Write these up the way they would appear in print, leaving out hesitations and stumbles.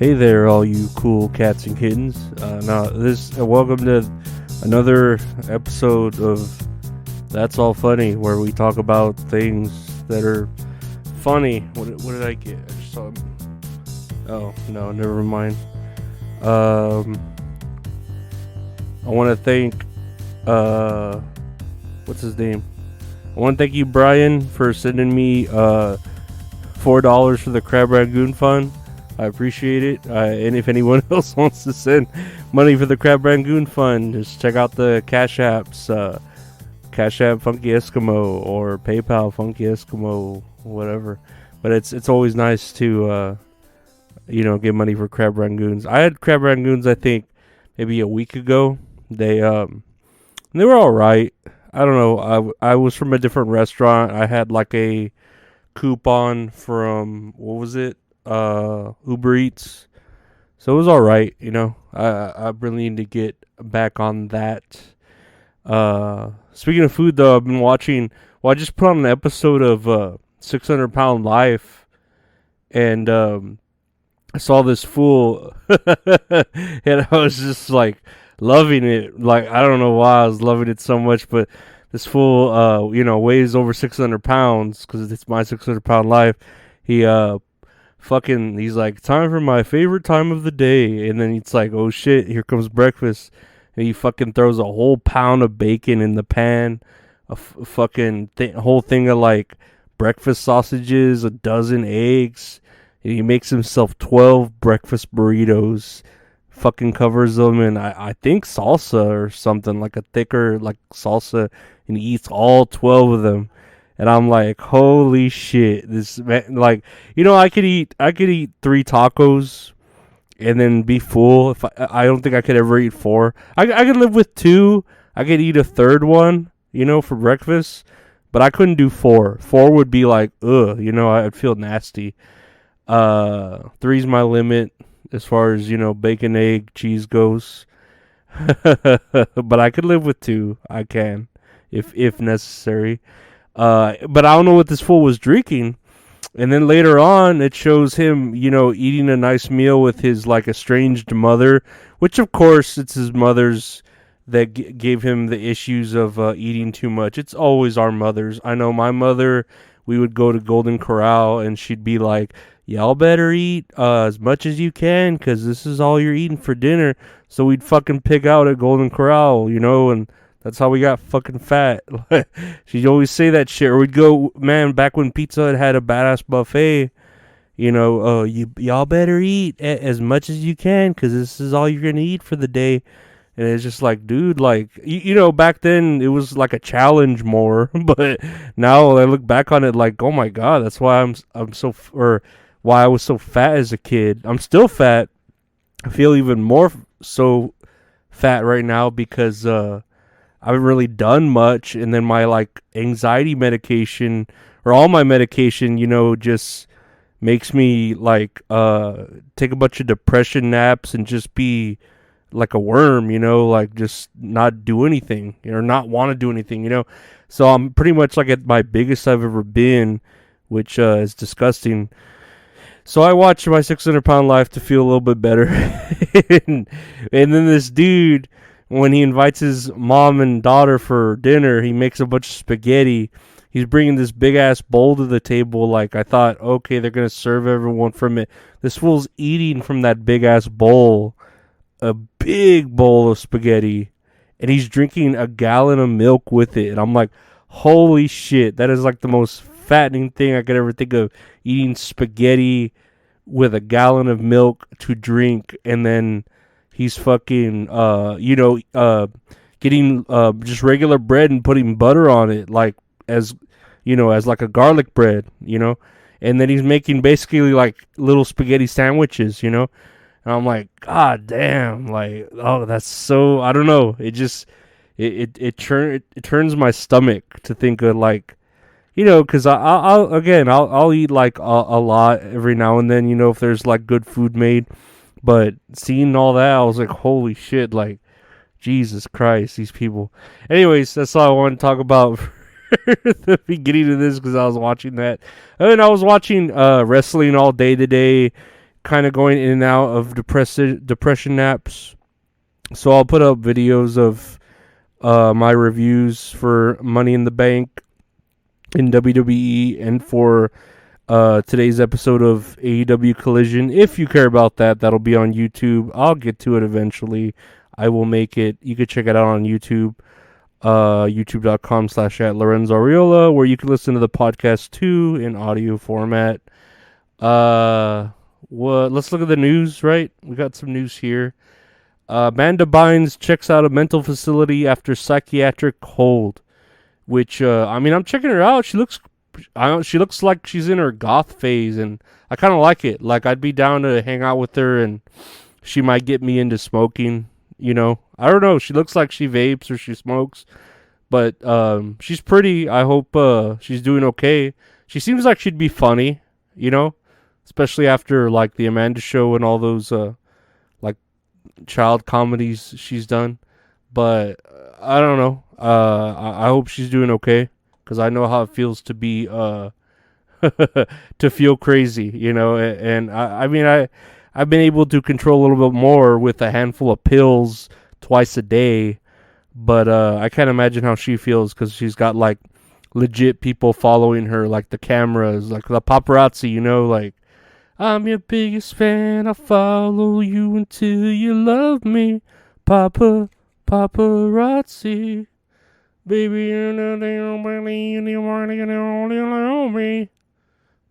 Hey there, all you cool cats and kittens. Welcome to another episode of That's All Funny, where we talk about things that are funny. What did I get? I just saw. Oh no, never mind. I want to thank what's his name? I want to thank you, Brian, for sending me $4 for the Crab Rangoon Fund. I appreciate it. And if anyone else wants to send money for the Crab Rangoon Fund, just check out the Cash Apps. Cash App Funky Eskimo or PayPal Funky Eskimo, whatever. But it's always nice to get money for Crab Rangoons. I had Crab Rangoons, I think, maybe a week ago. They were all right. I don't know. I was from a different restaurant. I had like a coupon from, what was it? Uber Eats. So it was all right, I really need to get back on that. Speaking of food, though, I've been watching. Well, I just put on an episode of 600 Pound Life, and I saw this fool, and I was just like loving it. Like, I don't know why I was loving it so much, but this fool, weighs over 600 pounds because it's my 600 pound life. He's like, time for my favorite time of the day. And then it's like, oh shit, here comes breakfast. And he fucking throws a whole pound of bacon in the pan, a whole thing of like breakfast sausages, a dozen eggs. And he makes himself 12 breakfast burritos, fucking covers them in, I think salsa or something, like a thicker like salsa. And he eats all 12 of them. And I'm like, holy shit, this man, like, I could eat 3 tacos and then be full. If I don't think I could ever eat 4. I could live with 2. I could eat a third one, for breakfast, but I couldn't do 4. 4 would be like, ugh, I'd feel nasty. 3's my limit as far as, bacon, egg, cheese goes. But I could live with 2. I can, if necessary. But I don't know what this fool was drinking. And then later on, it shows him, eating a nice meal with his, like, estranged mother. Which, of course, it's his mother's that gave him the issues of eating too much. It's always our mothers. I know my mother, we would go to Golden Corral, and she'd be like, y'all better eat as much as you can, because this is all you're eating for dinner. So we'd fucking pig out at Golden Corral, and that's how we got fucking fat. She'd always say that shit. Or we'd go, man, back when Pizza Hut had a badass buffet, y'all better eat as much as you can, because this is all you're going to eat for the day. And it's just like, dude, like, back then it was like a challenge more. But now I look back on it like, oh my God, that's why why I was so fat as a kid. I'm still fat. I feel even more so fat right now because, I haven't really done much, and then my like anxiety medication or all my medication, just makes me like take a bunch of depression naps and just be like a worm, like just not do anything or not want to do anything, So I'm pretty much like at my biggest I've ever been, which is disgusting. So I watched my 600 Pound Life to feel a little bit better, and then this dude, when he invites his mom and daughter for dinner, he makes a bunch of spaghetti. He's bringing this big-ass bowl to the table. Like, I thought, okay, they're going to serve everyone from it. This fool's eating from that big-ass bowl, a big bowl of spaghetti, and he's drinking a gallon of milk with it. And I'm like, holy shit, that is like the most fattening thing I could ever think of, eating spaghetti with a gallon of milk to drink, and then he's fucking, getting just regular bread and putting butter on it, like as like a garlic bread, and then he's making basically like little spaghetti sandwiches, and I'm like, God damn, like, oh, that's so, I don't know, it just, it turns my stomach to think of like, because I'll eat like a lot every now and then, if there's like good food made. But seeing all that, I was like, holy shit, like, Jesus Christ, these people. Anyways, that's all I want to talk about for the beginning of this, because I was watching that. And I was watching wrestling all day today. kind of going in and out of depression naps. So I'll put up videos of my reviews for Money in the Bank in WWE and for today's episode of AEW Collision. If you care about that, that'll be on YouTube. I'll get to it eventually. I will make it. You can check it out on YouTube. YouTube.com/@LorenzOriola, where you can listen to the podcast too in audio format. Let's look at the news, right? We got some news here. Amanda Bynes checks out a mental facility after psychiatric hold. Which I'm checking her out. She looks like she's in her goth phase, and I kind of like it. Like, I'd be down to hang out with her, and she might get me into smoking. I don't know. She looks like she vapes or she smokes, but she's pretty. I hope she's doing okay. She seems like she'd be funny, especially after like the Amanda Show and all those like child comedies she's done. But I don't know. I hope she's doing okay, because I know how it feels to be to feel crazy, And I've been able to control a little bit more with a handful of pills twice a day, but I can't imagine how she feels, because she's got like legit people following her, like the cameras, like the paparazzi, like, I'm your biggest fan, I'll follow you until you love me, paparazzi. Baby, you know they don't believe you want to know me.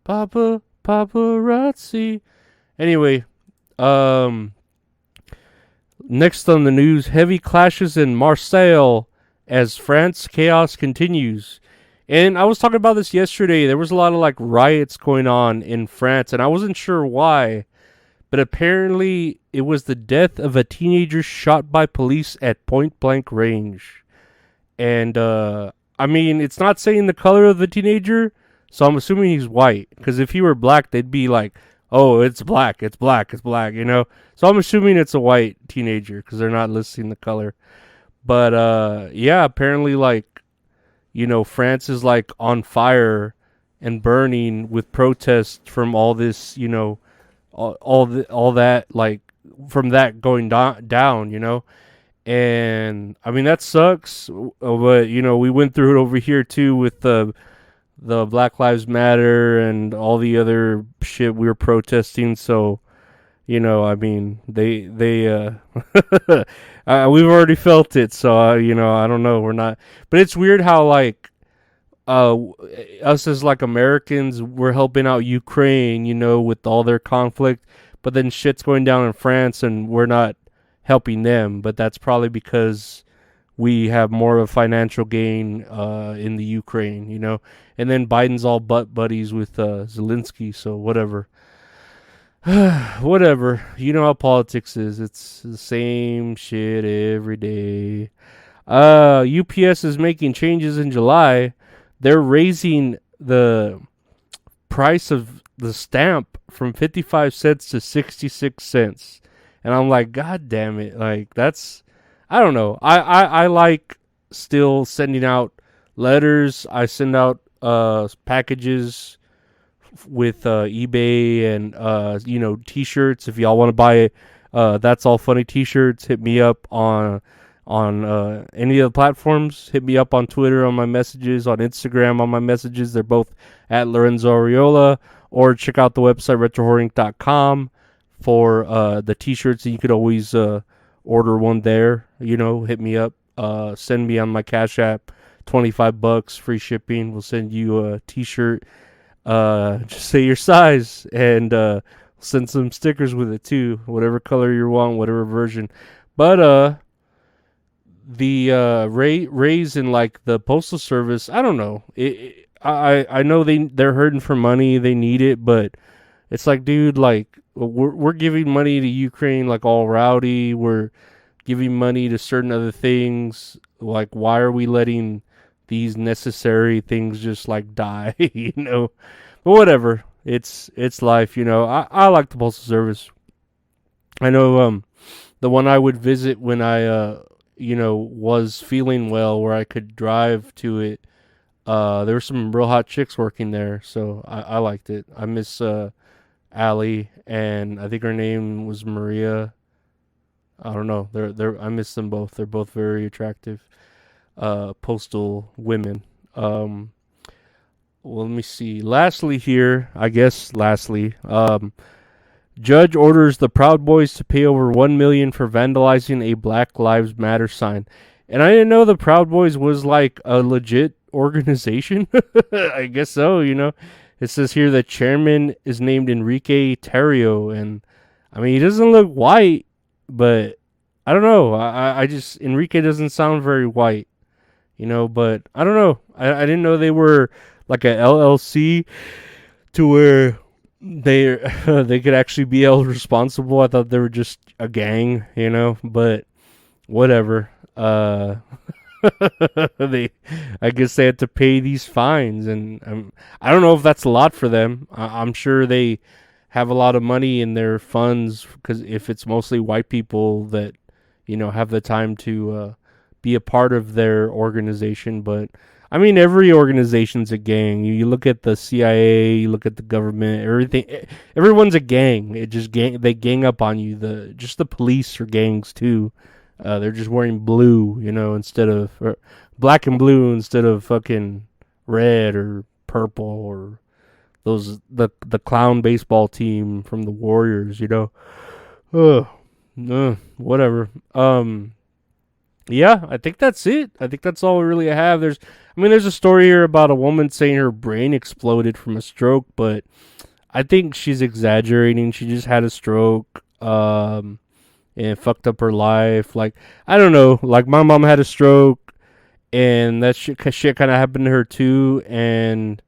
Paparazzi. Anyway, next on the news, heavy clashes in Marseille as France chaos continues. And I was talking about this yesterday. There was a lot of like riots going on in France, and I wasn't sure why, but apparently it was the death of a teenager shot by police at point blank range. And, it's not saying the color of the teenager, so I'm assuming he's white. Because if he were black, they'd be like, oh, it's black, So I'm assuming it's a white teenager, because they're not listing the color. But, apparently, like, France is, like, on fire and burning with protests from all this, all that, like, from that going down. And that sucks, but we went through it over here too with the Black Lives Matter and all the other shit we were protesting. So they we've already felt it. So I don't know, we're not, but it's weird how like us as like Americans, we're helping out Ukraine, with all their conflict, but then shit's going down in France and we're not helping them. But that's probably because we have more of a financial gain in the Ukraine, and then Biden's all butt buddies with Zelensky, so whatever. Whatever. You know how politics is. It's the same shit every day. UPS is making changes in July. They're raising the price of the stamp from 55 cents to 66 cents. And I'm like, God damn it. Like, that's, I don't know. I like still sending out letters. I send out packages with eBay and t-shirts. If y'all want to buy That's All Funny t-shirts, hit me up on any of the platforms. Hit me up on Twitter on my messages, on Instagram on my messages. They're both at Lorenzo Ariola, or check out the website retrohorror.com for the t-shirts. You could always order one there. Hit me up. Send me on my Cash App $25, free shipping. We'll send you a t-shirt. Just say your size, and send some stickers with it too, whatever color you want, whatever version. But the raise in like the postal service, I don't know. I know they're hurting for money, they need it, but it's like, dude, like we're giving money to Ukraine like all rowdy. We're giving money to certain other things. Like, why are we letting these necessary things just like die? But whatever. It's life. I like the postal service. I know the one I would visit when I was feeling well, where I could drive to it. There were some real hot chicks working there, so I liked it. I miss Allie, and I think her name was Maria. I don't know. They're I miss them both. They're both very attractive. Postal women. Well, let me see. Lastly, here, I guess. Lastly, judge orders the Proud Boys to pay over $1 million for vandalizing a Black Lives Matter sign. And I didn't know the Proud Boys was like a legit organization. I guess so. It says here the chairman is named Enrique Terrio, and I mean he doesn't look white, but I don't know. I just Enrique doesn't sound very white, But I don't know. I didn't know they were like a LLC to where they they could actually be held responsible. I thought they were just a gang, But whatever. I guess they had to pay these fines, and I don't know if that's a lot for them. I'm sure they have a lot of money in their funds, because if it's mostly white people that have the time to be a part of their organization. But I mean, every organization's a gang. You look at the CIA, you look at the government, everyone's a gang. They gang up on you. The police are gangs too. They're just wearing blue, instead of black and blue instead of fucking red or purple, or the clown baseball team from the Warriors, whatever. Yeah, I think that's it. I think that's all we really have. There's a story here about a woman saying her brain exploded from a stroke, but I think she's exaggerating. She just had a stroke. And it fucked up her life. Like, I don't know. Like, my mom had a stroke, and that shit kind of happened to her too. And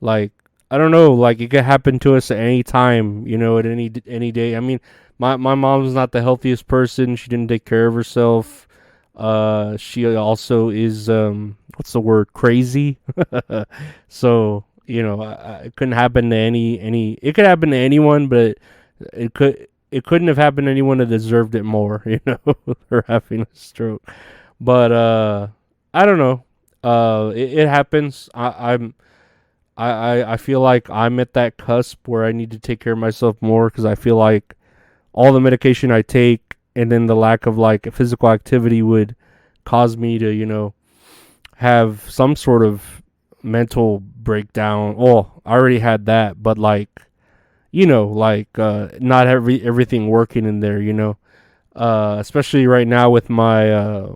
like, I don't know. Like, it could happen to us at any time. At any day. I mean, my mom's not the healthiest person. She didn't take care of herself. She also is what's the word? Crazy. So it couldn't happen to any. It could happen to anyone, but it could. It couldn't have happened to anyone that deserved it more, her having a stroke. But I don't know. It happens. I feel like I'm at that cusp where I need to take care of myself more, because I feel like all the medication I take and then the lack of like physical activity would cause me to have some sort of mental breakdown. Well, I already had that, but like. Not everything working in there, especially right now with my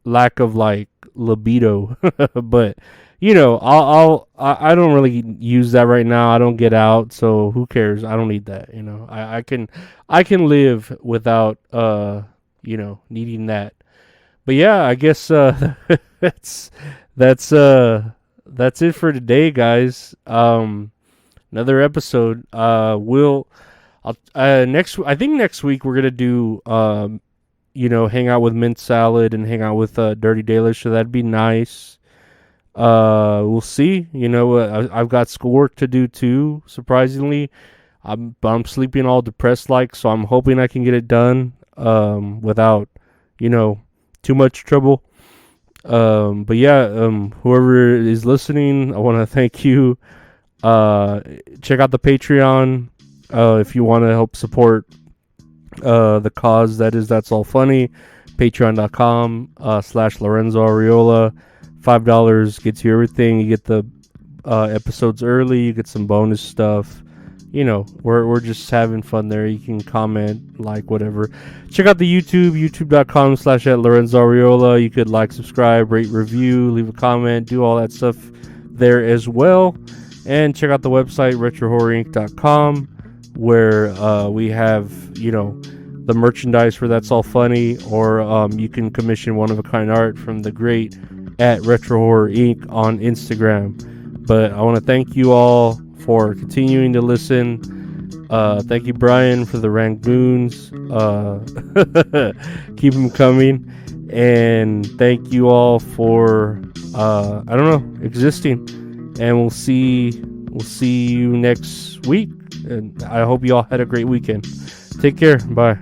lack of like libido. But I don't really use that right now. I don't get out, so who cares? I don't need that. I can live without needing that. But yeah, I guess that's it for today, guys. Another episode. I think next week we're gonna do hang out with Mint Salad and hang out with Dirty Dalish, so that'd be nice. We'll see. I've got schoolwork to do too. Surprisingly, I'm sleeping all depressed so I'm hoping I can get it done without too much trouble. But yeah, whoever is listening, I want to thank you. Check out the Patreon if you want to help support the cause. That's all funny. Patreon.com/Lorenzo Ariola. $5 gets you everything. You get the episodes early. You get some bonus stuff. We're just having fun there. You can comment, like, whatever. Check out the youtube.com/@Lorenzo Ariola. You could like, subscribe, rate, review, leave a comment, do all that stuff there as well. And check out the website, retrohorrorinc.com, where we have, the merchandise for That's All Funny, or you can commission one-of-a-kind art from the great at Retro Horror Inc. on Instagram. But I want to thank you all for continuing to listen. Thank you, Brian, for the Rangoons. Keep them coming. And thank you all for, existing. And we'll see you next week. And I hope you all had a great weekend. Take care. Bye.